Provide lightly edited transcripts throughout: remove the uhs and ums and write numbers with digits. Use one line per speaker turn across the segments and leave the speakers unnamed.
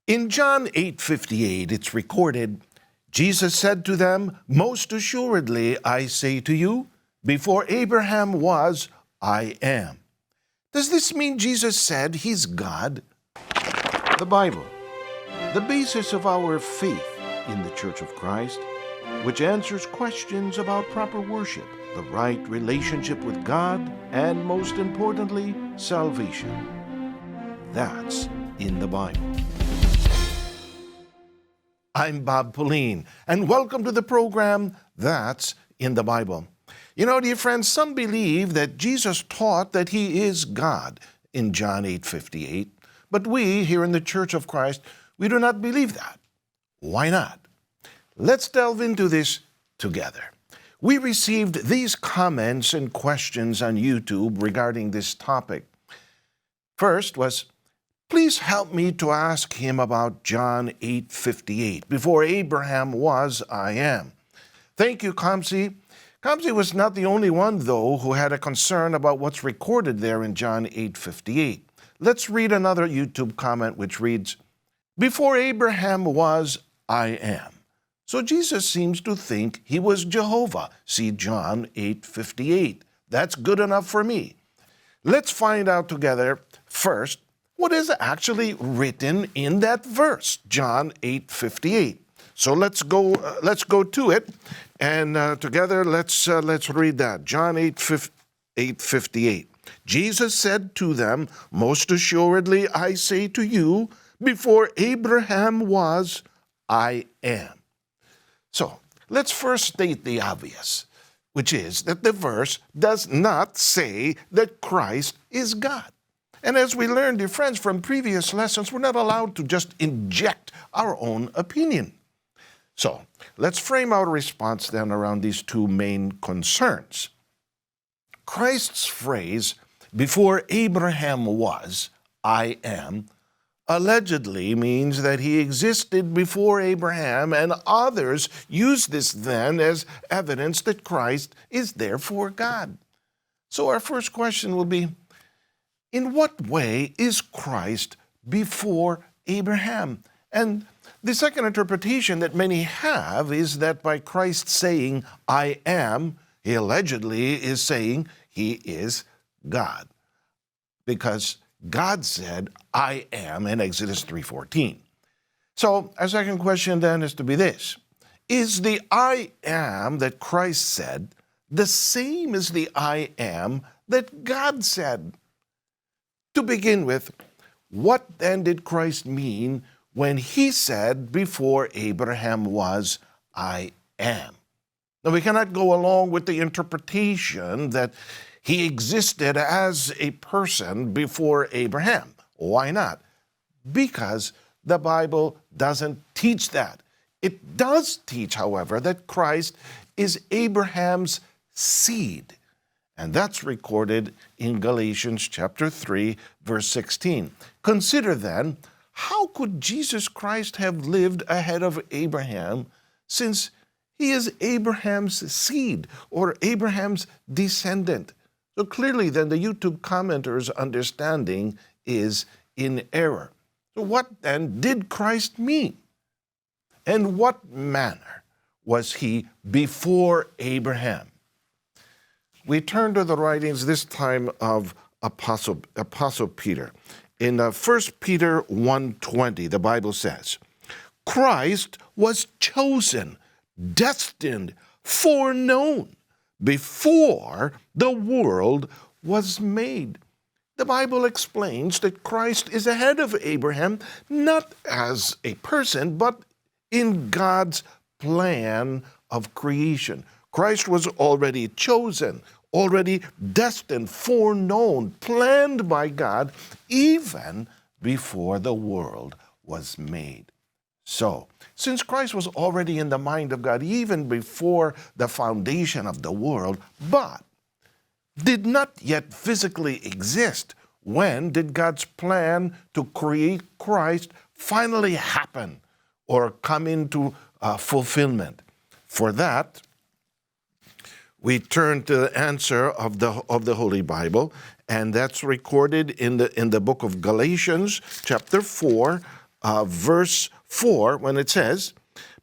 In John 8:58, it's recorded, Jesus said to them, "Most assuredly, I say to you, before Abraham was, I am." Does this mean Jesus said he's God? The Bible, the basis of our faith in the Church of Christ, which answers questions about proper worship, the right relationship with God, and most importantly, salvation. That's in the Bible. I'm Bob Pauline, and welcome to the program, That's in the Bible. You know, dear friends, some believe that Jesus taught that he is God in John 8:58, but we here in the Church of Christ, we do not believe that. Why not? Let's delve into this together. We received these comments and questions on YouTube regarding this topic. First was, please help me to ask him about John 8:58. Before Abraham was, I am. Thank you, Kamsi. Kamsi was not the only one, though, who had a concern about what's recorded there in John 8:58. Let's read another YouTube comment which reads, before Abraham was, I am. So Jesus seems to think he was Jehovah. See John 8:58. That's good enough for me. Let's find out together first what is actually written in that verse, John 8:58. So let's go to it, and together let's read that. John 8:58. Jesus said to them, "Most assuredly I say to you, before Abraham was, I am." So let's first state the obvious, which is that the verse does not say that Christ is God. And as we learned, dear friends, from previous lessons, we're not allowed to just inject our own opinion. So let's frame our response then around these two main concerns. Christ's phrase, before Abraham was, I am, allegedly means that he existed before Abraham, and others use this then as evidence that Christ is therefore God. So our first question will be, in what way is Christ before Abraham? And the second interpretation that many have is that by Christ saying, I am, he allegedly is saying he is God. Because God said, I am, in Exodus 3:14. So our second question then is to be this. Is the I am that Christ said the same as the I am that God said? To begin with, what then did Christ mean when he said, before Abraham was, I am? Now, we cannot go along with the interpretation that he existed as a person before Abraham. Why not? Because the Bible doesn't teach that. It does teach, however, that Christ is Abraham's seed. And that's recorded in Galatians chapter 3, verse 16. Consider then, how could Jesus Christ have lived ahead of Abraham, since he is Abraham's seed or Abraham's descendant? So clearly then the YouTube commenter's understanding is in error. So what then did Christ mean? And what manner was he before Abraham? We turn to the writings this time of Apostle Peter. In 1 Peter 1:20, the Bible says, Christ was chosen, destined, foreknown, before the world was made. The Bible explains that Christ is ahead of Abraham, not as a person, but in God's plan of creation. Christ was already chosen, already destined, foreknown, planned by God, even before the world was made. So, since Christ was already in the mind of God even before the foundation of the world, but did not yet physically exist, when did God's plan to create Christ finally happen or come into fulfillment? For that, we turn to the answer of the Holy Bible, and that's recorded in the book of Galatians, chapter 4, verse 4, when it says,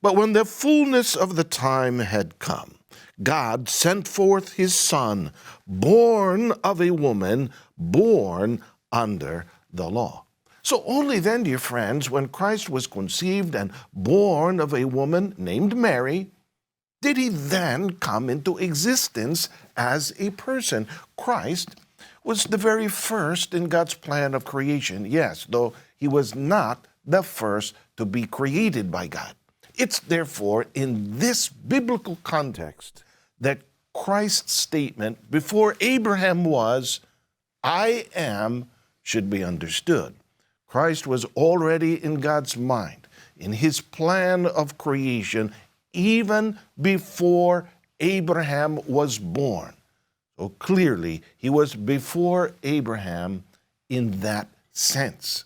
"But when the fullness of the time had come, God sent forth his Son, born of a woman, born under the law." So only then, dear friends, when Christ was conceived and born of a woman named Mary, did he then come into existence as a person. Christ was the very first in God's plan of creation, yes, though he was not the first to be created by God. It's therefore in this biblical context that Christ's statement, "Before Abraham was, I am," should be understood. Christ was already in God's mind, in his plan of creation, even before Abraham was born. So clearly, he was before Abraham in that sense.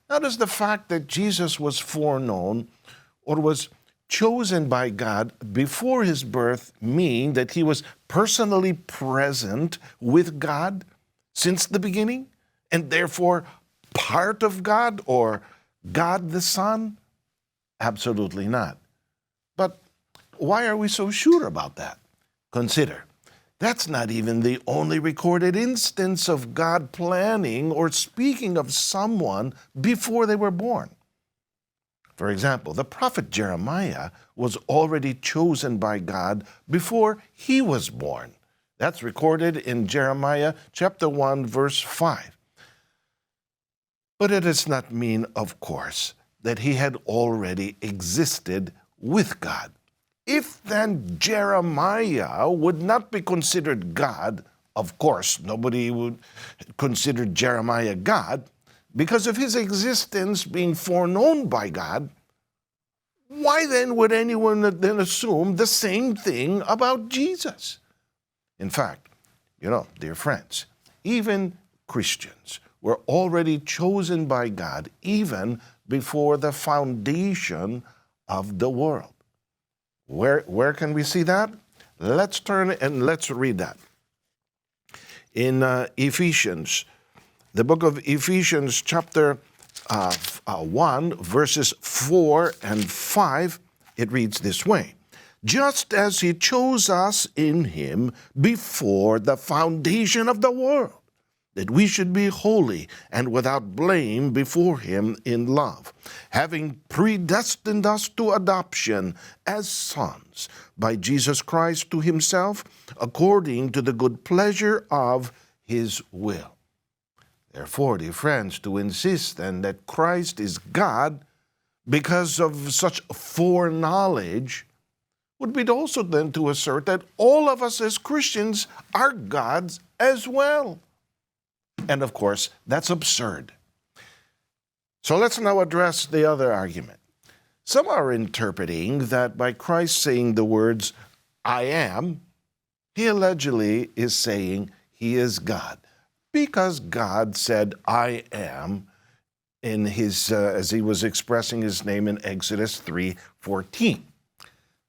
Now, does the fact that Jesus was foreknown or was chosen by God before his birth mean that he was personally present with God since the beginning, and therefore part of God or God the Son? Absolutely not. But why are we so sure about that? Consider, that's not even the only recorded instance of God planning or speaking of someone before they were born. For example, the prophet Jeremiah was already chosen by God before he was born. That's recorded in Jeremiah chapter 1, verse 5. But it does not mean, of course, that he had already existed with God. If then Jeremiah would not be considered God, of course, nobody would consider Jeremiah God, because of his existence being foreknown by God, why then would anyone then assume the same thing about Jesus? In fact, dear friends, even Christians were already chosen by God even before the foundation of the world. Where can we see that? Let's turn and let's read that. In Ephesians, the book of Ephesians, chapter 1, verses 4 and 5, it reads this way: "Just as he chose us in him before the foundation of the world, that we should be holy and without blame before him in love, having predestined us to adoption as sons by Jesus Christ to himself, according to the good pleasure of his will." Therefore, dear friends, to insist then that Christ is God because of such foreknowledge would be also then to assert that all of us as Christians are God's as well. And of course, that's absurd. So let's now address the other argument. Some are interpreting that by Christ saying the words, "I am," he allegedly is saying he is God, because God said, "I am," in his as he was expressing his name in Exodus 3:14.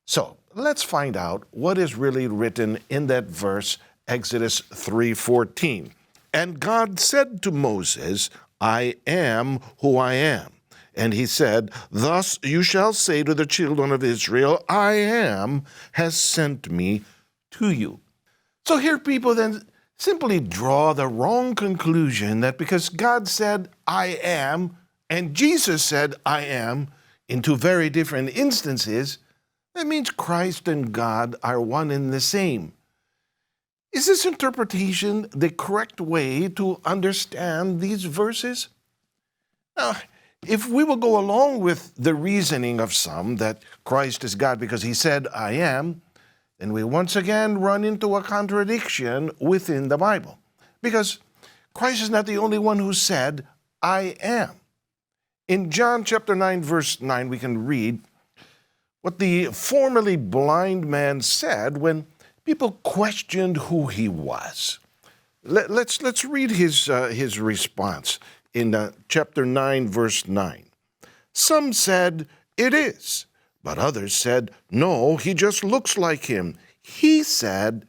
So let's find out what is really written in that verse, Exodus 3:14. "And God said to Moses, I am who I am. And he said, Thus you shall say to the children of Israel, I am has sent me to you." So here people then simply draw the wrong conclusion that because God said, "I am," and Jesus said, "I am," in two very different instances, that means Christ and God are one and the same. Is this interpretation the correct way to understand these verses? Now, if we will go along with the reasoning of some that Christ is God because he said, "I am," then we once again run into a contradiction within the Bible. Because Christ is not the only one who said, "I am." In John chapter 9, verse 9, we can read what the formerly blind man said when people questioned who he was. Let's read his response in chapter 9, verse 9. "Some said, 'It is,' but others said, 'No, he just looks like him.' He said,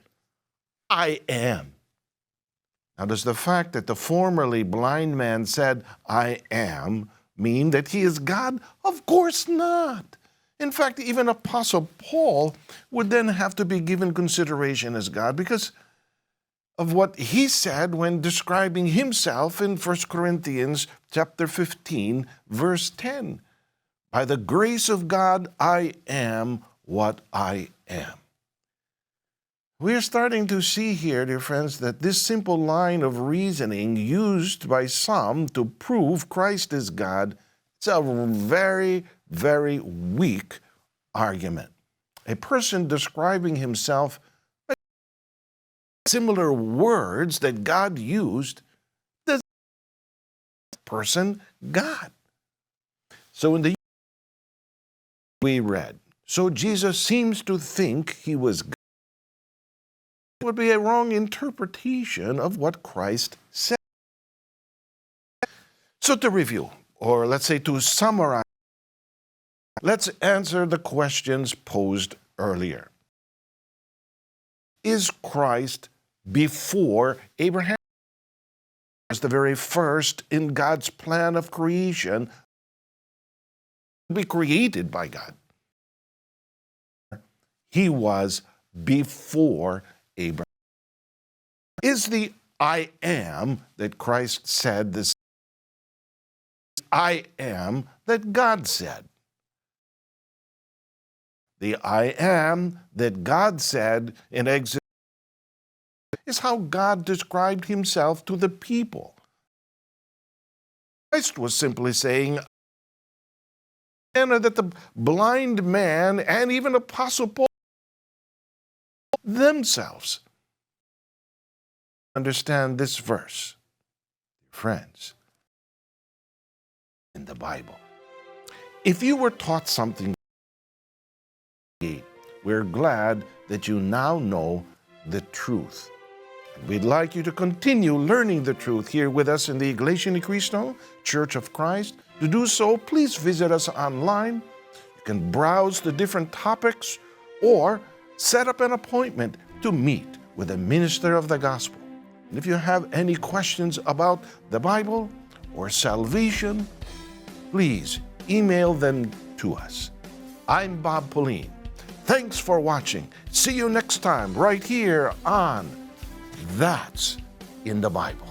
'I am.'" Now, does the fact that the formerly blind man said, "I am," mean that he is God? Of course not. In fact, even Apostle Paul would then have to be given consideration as God because of what he said when describing himself in 1 Corinthians chapter 15, verse 10. By the grace of God, I am what I am. We are starting to see here, dear friends, that this simple line of reasoning used by some to prove Christ is God, it's a very, very weak argument. A person describing himself by similar words that God used, does person God. So in the we read, so Jesus seems to think he was God. It would be a wrong interpretation of what Christ said. So to review, or let's say to summarize, let's answer the questions posed earlier. Is Christ before Abraham? As the very first in God's plan of creation, to be created by God. He was before Abraham. Is the I am that Christ said this I am that God said? The I am that God said in Exodus is how God described himself to the people. Christ was simply saying that the blind man and even Apostle Paul themselves understand this verse, friends, in the Bible. If you were taught something, we're glad that you now know the truth. We'd like you to continue learning the truth here with us in the Iglesianicristo, Church of Christ. To do so, please visit us online. You can browse the different topics or set up an appointment to meet with a minister of the gospel. And if you have any questions about the Bible or salvation, please email them to us. I'm Bob Pauline. Thanks for watching. See you next time right here on That's in the Bible.